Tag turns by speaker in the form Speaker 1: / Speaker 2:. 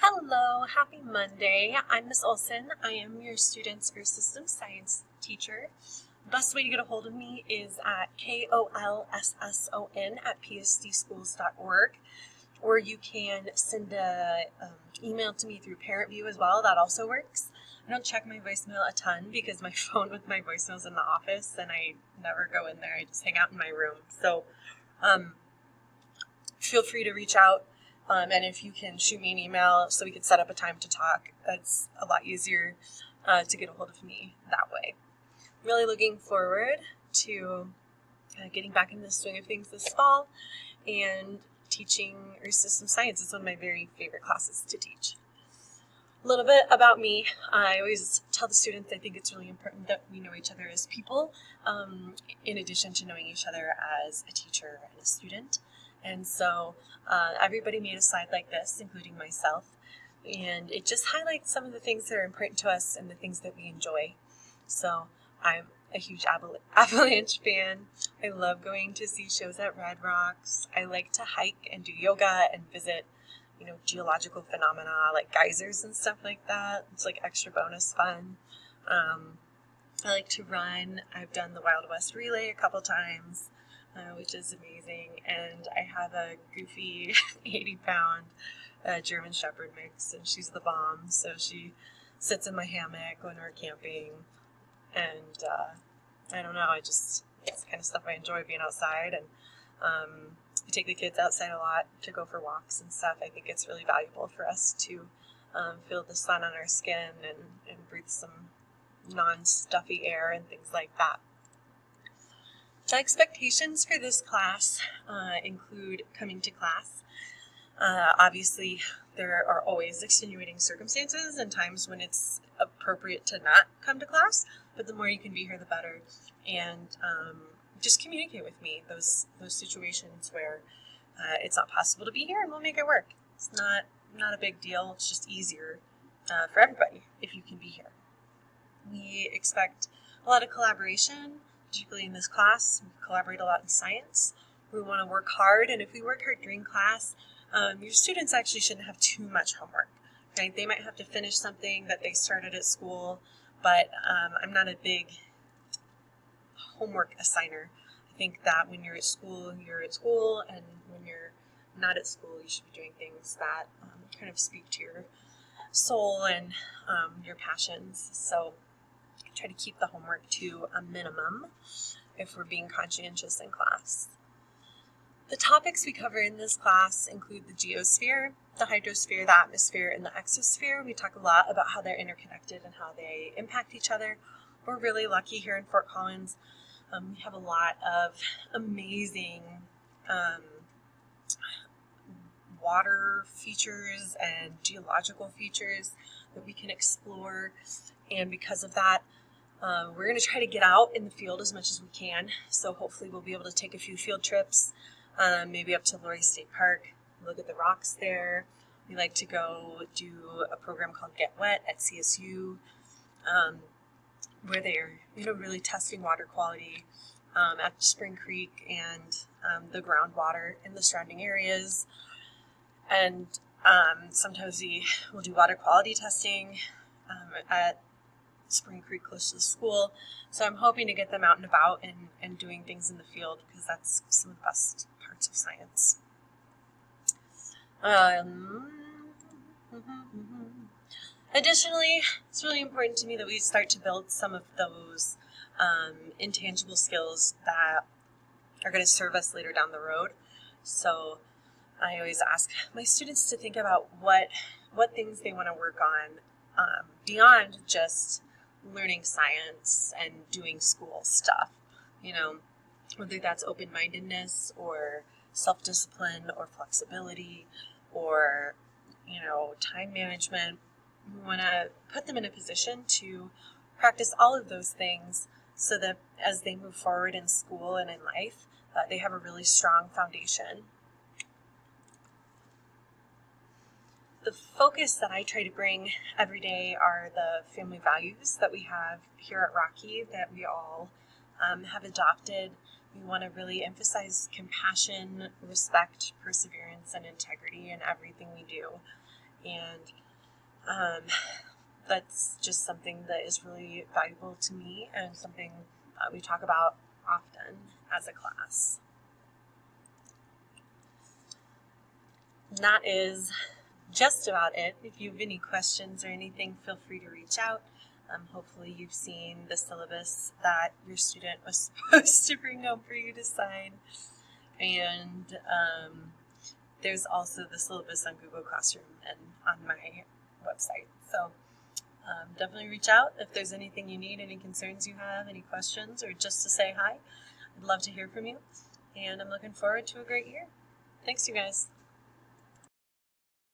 Speaker 1: Hello, happy Monday. I'm Miss Olson. I am your student's Earth System Science teacher. The best way to get a hold of me is at kolsson@psdschools.org, or you can send an email to me through ParentView as well. That also works. I don't check my voicemail a ton because my phone with my voicemail's in the office and I never go in there. I just hang out in my room. So feel free to reach out. And if you can shoot me an email so we can set up a time to talk, that's a lot easier to get a hold of me that way. I'm really looking forward to getting back into the swing of things this fall and teaching Earth System Science. It's one of my very favorite classes to teach. A little bit about me. I always tell the students I think it's really important that we know each other as people, in addition to knowing each other as a teacher and a student. And so everybody made a slide like this, including myself, and it just highlights some of the things that are important to us and the things that we enjoy. So I'm a huge Avalanche fan. I love going to see shows at Red Rocks. I like to hike and do yoga and visit, geological phenomena like geysers and stuff like that. It's like extra bonus fun. I like to run. I've done the Wild West Relay a couple times. Which is amazing, and I have a goofy 80-pound German Shepherd mix, and she's the bomb, so she sits in my hammock when we're camping, and I don't know, it's the kind of stuff I enjoy, being outside, and I take the kids outside a lot to go for walks and stuff. I think it's really valuable for us to feel the sun on our skin and breathe some non-stuffy air and things like that. The expectations for this class include coming to class. Obviously, there are always extenuating circumstances and times when it's appropriate to not come to class, but the more you can be here, the better. And just communicate with me those situations where it's not possible to be here, and we'll make it work. It's not a big deal. It's just easier for everybody if you can be here. We expect a lot of collaboration. Particularly in this class, we collaborate a lot in science. We want to work hard, and if we work hard during class, your students actually shouldn't have too much homework. Right? They might have to finish something that they started at school, but I'm not a big homework assigner. I think that when you're at school, and when you're not at school, you should be doing things that kind of speak to your soul and your passions. So try to keep the homework to a minimum if we're being conscientious in class. The topics we cover in this class include the geosphere, the hydrosphere, the atmosphere, and the exosphere. We talk a lot about how they're interconnected and how they impact each other. We're really lucky here in Fort Collins. We have a lot of amazing water features and geological features that we can explore, and because of that, we're going to try to get out in the field as much as we can, so hopefully we'll be able to take a few field trips, maybe up to Laurie State Park, look at the rocks there. We like to go do a program called Get Wet at CSU, where they're really testing water quality at Spring Creek and the groundwater in the surrounding areas. And sometimes we'll do water quality testing at Spring Creek close to the school. So I'm hoping to get them out and about and doing things in the field, because that's some of the best parts of science. Additionally, it's really important to me that we start to build some of those intangible skills that are going to serve us later down the road. So I always ask my students to think about what things they want to work on beyond just learning science and doing school stuff, whether that's open-mindedness or self-discipline or flexibility or, time management. We want to put them in a position to practice all of those things so that as they move forward in school and in life, they have a really strong foundation. The focus that I try to bring every day are the family values that we have here at Rocky that we all have adopted. We want to really emphasize compassion, respect, perseverance, and integrity in everything we do. And that's just something that is really valuable to me and something we talk about often as a class. And that is just about it. If you have any questions or anything, feel free to reach out. Hopefully you've seen the syllabus that your student was supposed to bring home for you to sign. And there's also the syllabus on Google Classroom and on my website. So definitely reach out if there's anything you need, any concerns you have, any questions, or just to say hi. I'd love to hear from you. And I'm looking forward to a great year. Thanks, you guys.